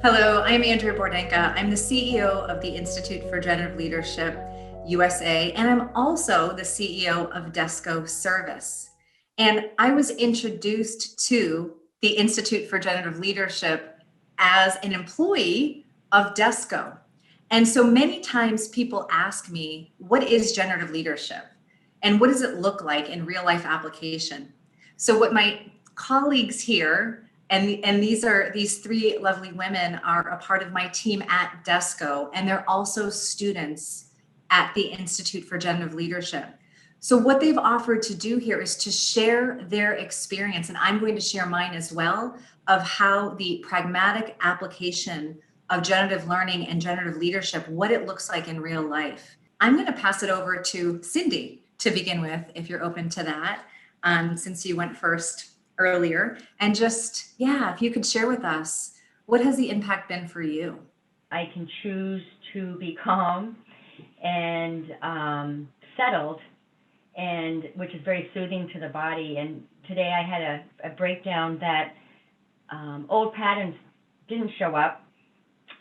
Hello, I'm Andrea Bordenca. I'm the CEO of the Institute for Generative Leadership USA, and I'm also the CEO of DESCO Service. And I was introduced to the Institute for Generative Leadership as an employee of DESCO. And so many times people ask me, what is generative leadership? And what does it look like in real life application? So what my colleagues here, and these three lovely women are a part of my team at DESCO, and they're also students at the Institute for Generative Leadership. So what they've offered to do here is to share their experience, and I'm going to share mine as well, of how the pragmatic application of generative learning and generative leadership, what it looks like in real life. I'm going to pass it over to Cindy to begin with, if you're open to that, since you went first earlier. And just, yeah, if you could share with us, what has the impact been for you? I can choose to be calm and settled, and which is very soothing to the body. And today I had a breakdown that old patterns didn't show up.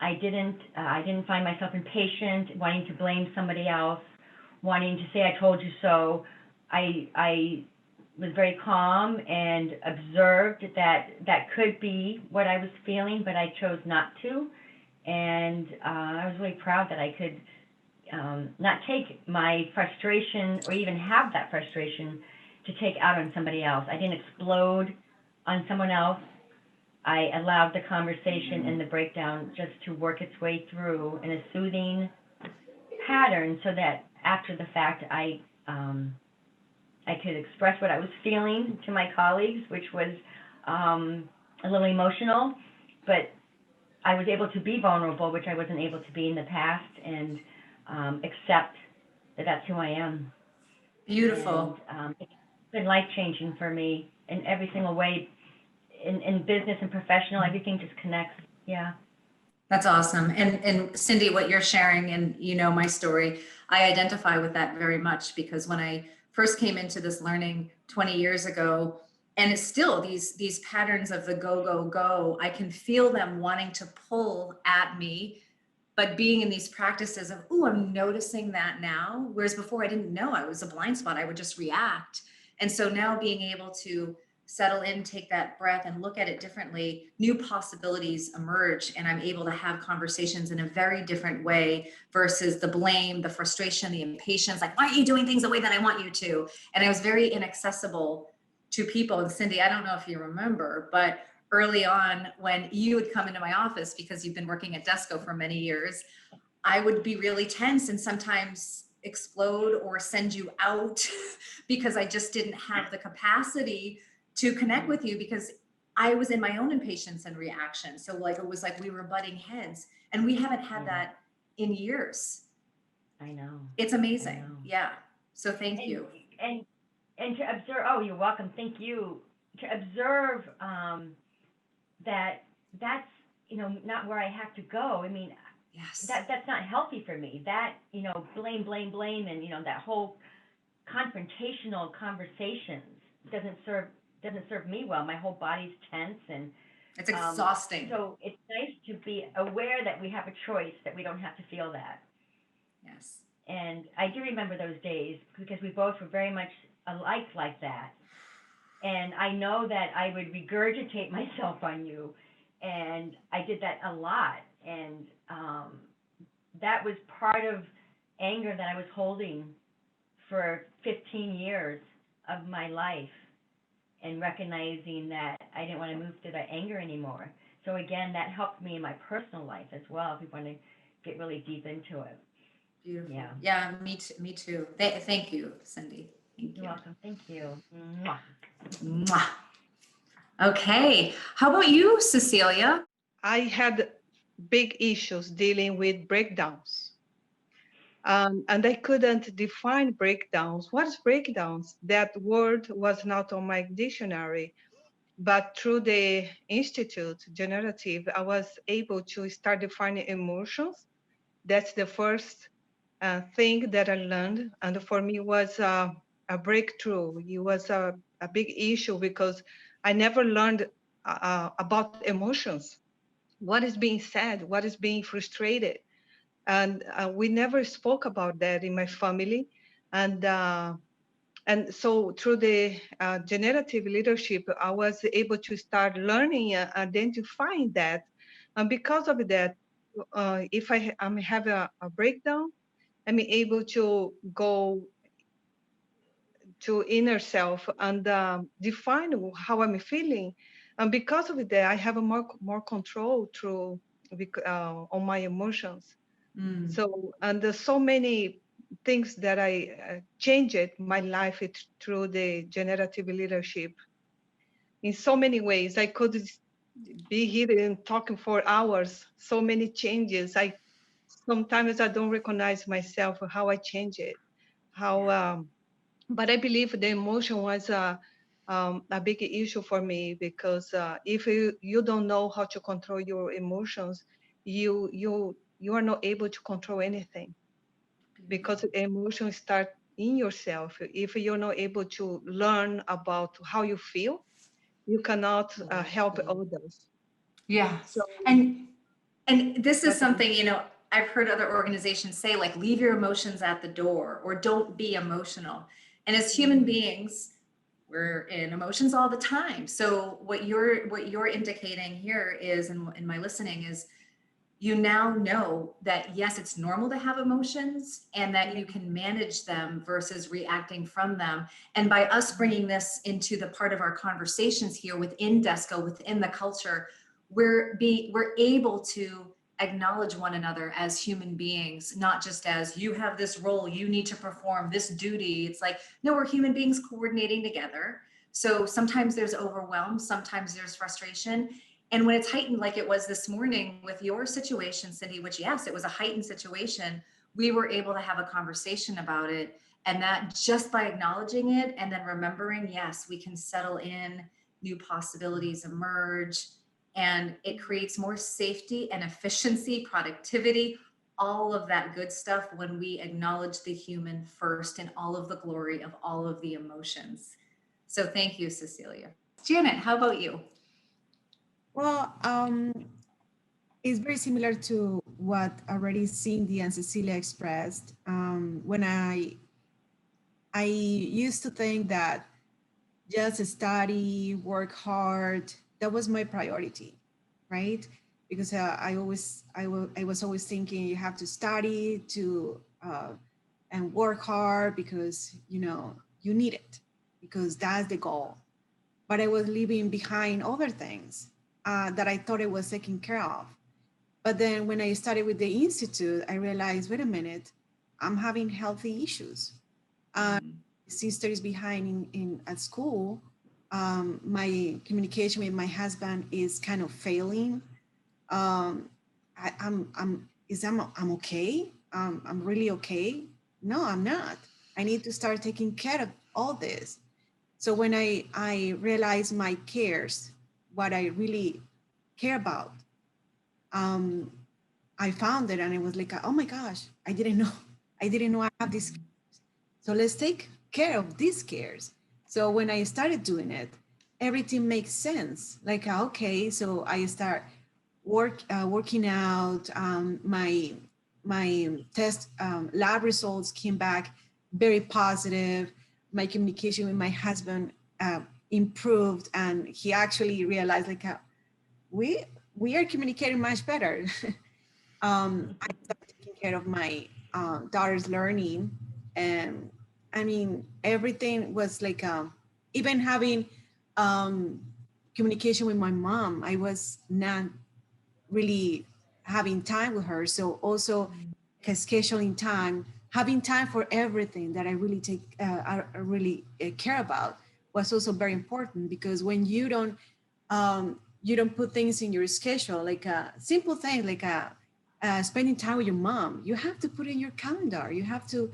I didn't find myself impatient, wanting to blame somebody else, wanting to say I told you so. I was very calm and observed that could be what I was feeling, but I chose not to. And I was really proud that I could not take my frustration or even have that frustration to take out on somebody else. I didn't explode on someone else. I allowed the conversation and the breakdown just to work its way through in a soothing pattern, so that after the fact I could express what I was feeling to my colleagues, which was a little emotional, but I was able to be vulnerable, which I wasn't able to be in the past, and accept that that's who I am. Beautiful. And it's been life-changing for me in every single way, in business and professional. Everything just connects. Yeah. That's awesome. And Cindy, what you're sharing, and you know my story, I identify with that very much, because when I first came into this learning 20 years ago, and it's still these patterns of the go, go, go, I can feel them wanting to pull at me, but being in these practices of, oh, I'm noticing that now, whereas before I didn't know, I was a blind spot, I would just react. And so now being able to settle in, take that breath and look at it differently, new possibilities emerge, and I'm able to have conversations in a very different way versus the blame, the frustration, the impatience, like, why aren't you doing things the way that I want you to? And I was very inaccessible to people. And Cindy, I don't know if you remember, but early on when you would come into my office, because you've been working at DESCO for many years, I would be really tense and sometimes explode or send you out because I just didn't have the capacity to connect with you, because I was in my own impatience and reaction. So like, it was like we were butting heads, and we haven't had that in years. I know. It's amazing. I know. Yeah. So thank you. And to observe, oh, you're welcome. Thank you. To observe that that's, not where I have to go. I mean, Yes. that's not healthy for me. That, blame, and that whole confrontational conversations doesn't serve me well. My whole body's tense, and it's exhausting. So it's nice to be aware that we have a choice, that we don't have to feel that. Yes. And I do remember those days, because we both were very much alike like that. And I know that I would regurgitate myself on you, and I did that a lot. And that was part of anger that I was holding for 15 years of my life, and recognizing that I didn't want to move through that anger anymore. So again, that helped me in my personal life as well, if we want to get really deep into it. Beautiful. Yeah, me too. Thank you, Cindy. Thank you. You're welcome. Thank you. Mwah. Mwah. Okay. How about you, Cecilia? I had big issues dealing with breakdowns. And I couldn't define breakdowns. What's breakdowns? That word was not on my dictionary. But through the Institute, Generative, I was able to start defining emotions. That's the first thing that I learned. And for me, it was a breakthrough. It was a big issue, because I never learned about emotions. what is being said, what is being frustrated. And we never spoke about that in my family. And and so through the generative leadership, I was able to start learning, identifying that. And because of that, if I'm have a breakdown, I'm able to go to inner self and define how I'm feeling. And because of that, I have a more control through on my emotions. Mm. So, and there's so many things that I changed my life through the generative leadership in so many ways. I could be here and talking for hours. So many changes. I sometimes I don't recognize myself how I change it. How, but I believe the emotion was a big issue for me because if you don't know how to control your emotions, you are not able to control anything because emotions start in yourself. If you're not able to learn about how you feel, you cannot help others. So Yes. And this is that's something, I've heard other organizations say, like, leave your emotions at the door or don't be emotional. And as human beings, we're in emotions all the time. So what you're indicating here is, in my listening, is you now know that yes, it's normal to have emotions and that you can manage them versus reacting from them. And by us bringing this into the part of our conversations here within DESCO, within the culture, we're able to acknowledge one another as human beings, not just as you have this role, you need to perform this duty. It's like, no, we're human beings coordinating together. So sometimes there's overwhelm, sometimes there's frustration, and when it's heightened, like it was this morning with your situation, Cindy, which, yes, it was a heightened situation, we were able to have a conversation about it. And that just by acknowledging it and then remembering, yes, we can settle in, new possibilities emerge, and it creates more safety and efficiency, productivity, all of that good stuff when we acknowledge the human first and all of the glory of all of the emotions. So thank you, Cecilia. Janet, how about you? Well, it's very similar to what already Cindy and Cecilia expressed. When I used to think that just study, work hard, that was my priority, right? Because I was always thinking you have to study to and work hard because you need it because that's the goal. But I was leaving behind other things that I thought I was taking care of. But then when I started with the institute, I realized, wait a minute, I'm having healthy issues. Sister is behind in at school. My communication with my husband is kind of failing. I'm okay. I'm really okay. No, I'm not. I need to start taking care of all this. So when I realized my cares, what I really care about, um, I found it and it was like, oh my gosh, I didn't know I have this. So let's take care of these cares. So when I started doing it, everything makes sense. Like, okay, so I start working out. My test lab results came back very positive. My communication with my husband improved, and he actually realized like we we are communicating much better. I started taking care of my daughter's learning, and I mean everything was like even having um, communication with my mom. I was not really having time with her, so also scheduling time, having time for everything that I really I really care about was also very important because when you don't put things in your schedule, like a simple thing, like spending time with your mom, you have to put in your calendar. You have to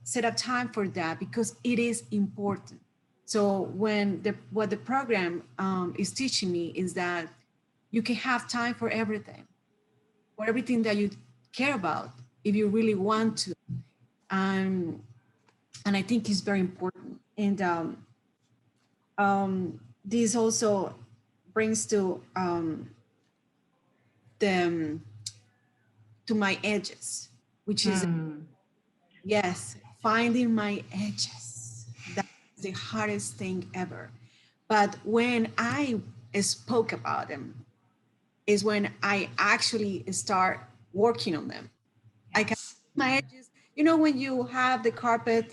set up time for that because it is important. So what the program is teaching me is that you can have time for everything that you care about if you really want to. Um, and I think it's very important. And this also brings to the to my edges, which is yes, finding my edges. That's the hardest thing ever. But when I spoke about them, is when I actually start working on them. I can Yes. my edges. You know, when you have the carpet,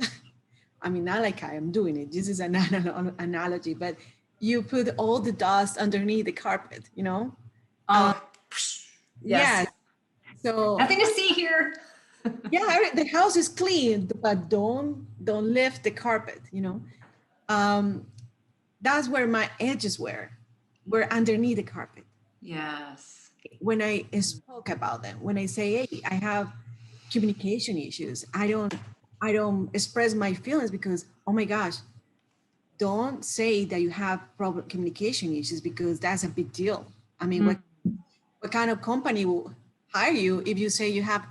I mean, not like I am doing it. This is an analogy, but you put all the dust underneath the carpet. You know. Uh, Oh, yes. yes. So Nothing to see here. yeah, the house is clean, but don't lift the carpet. You know. Um, that's where my edges were underneath the carpet. Yes. When I spoke about them, when I say, hey, I have communication issues, I don't express my feelings because, oh my gosh, don't say that you have problem communication issues because that's a big deal. I mean, what kind of company will hire you if you say you have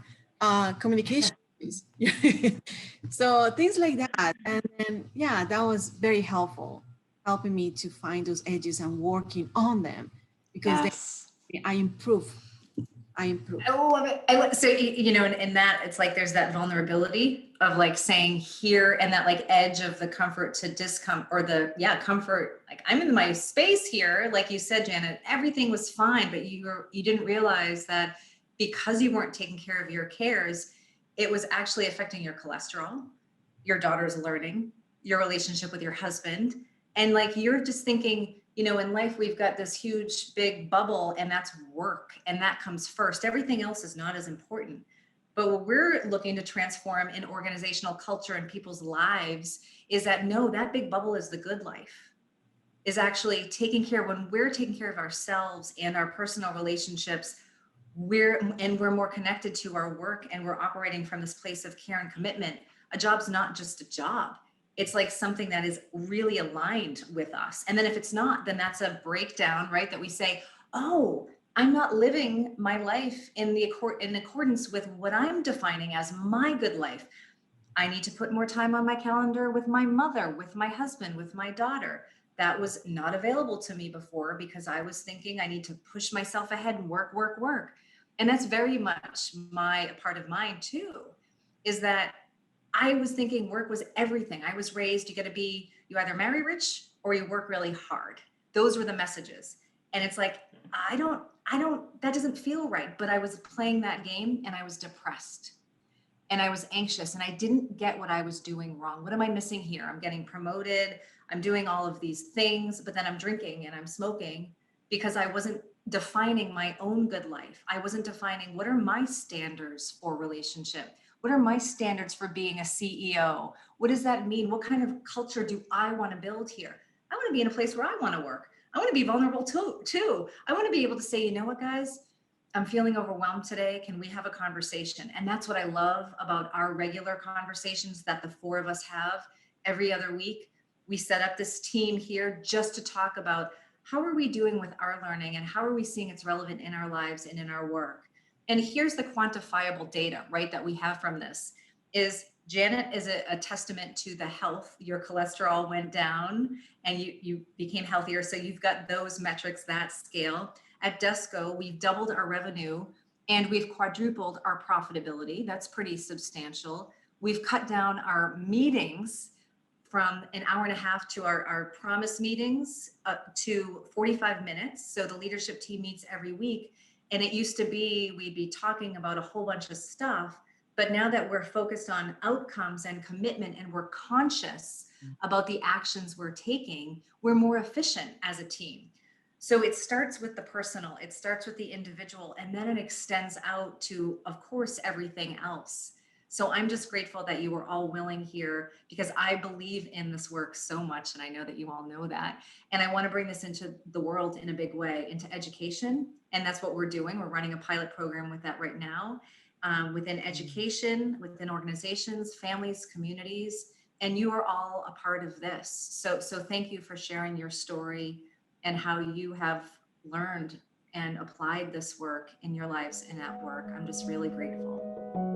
communication issues? So things like that. And then, yeah, that was very helpful, helping me to find those edges and working on them because then Yes. I improve. I improve. I love it. So, you know, in that, it's like there's that vulnerability of like saying here and that like edge of the comfort to discomfort or comfort. Like I'm in my space here. Like you said, Janet, everything was fine, but you didn't realize that because you weren't taking care of your cares, it was actually affecting your cholesterol, your daughter's learning, your relationship with your husband. And like you're just thinking, you know, in life, we've got this huge, big bubble, and that's work, and that comes first. Everything else is not as important. But what we're looking to transform in organizational culture and people's lives is that no, that big bubble is the good life, is actually taking care when we're taking care of ourselves and our personal relationships. We're more connected to our work, and we're operating from this place of care and commitment. A job's not just a job. It's like something that is really aligned with us. And then if it's not, then that's a breakdown, right? That we say, oh, I'm not living my life in accordance with what I'm defining as my good life. I need to put more time on my calendar with my mother, with my husband, with my daughter. That was not available to me before because I was thinking I need to push myself ahead and work, work, work. And that's very much my part of mine too, is that I was thinking work was everything. I was raised, you either marry rich or you work really hard. Those were the messages. And it's like, that doesn't feel right. But I was playing that game and I was depressed and I was anxious and I didn't get what I was doing wrong. What am I missing here? I'm getting promoted. I'm doing all of these things, but then I'm drinking and I'm smoking because I wasn't defining my own good life. I wasn't defining what are my standards for relationship? What are my standards for being a CEO? What does that mean? What kind of culture do I want to build here? I want to be in a place where I want to work. I want to be vulnerable too. I want to be able to say, you know what, guys, I'm feeling overwhelmed today. Can we have a conversation? And that's what I love about our regular conversations that the four of us have every other week. We set up this team here just to talk about how are we doing with our learning and how are we seeing it's relevant in our lives and in our work. And here's the quantifiable data, right, that we have from this is Janet is a testament to the health. Your cholesterol went down and you became healthier. So you've got those metrics, that scale. At DESCO, we've doubled our revenue and we've quadrupled our profitability. That's pretty substantial. We've cut down our meetings from an hour and a half to our promise meetings to 45 minutes. So the leadership team meets every week. And it used to be, we'd be talking about a whole bunch of stuff, but now that we're focused on outcomes and commitment and we're conscious about the actions we're taking, we're more efficient as a team. So it starts with the personal, it starts with the individual, and then it extends out to, of course, everything else. So I'm just grateful that you were all willing here because I believe in this work so much. And I know that you all know that. And I want to bring this into the world in a big way, into education. And that's what we're doing. We're running a pilot program with that right now, within education, within organizations, families, communities. And you are all a part of this. So thank you for sharing your story and how you have learned and applied this work in your lives and at work. I'm just really grateful.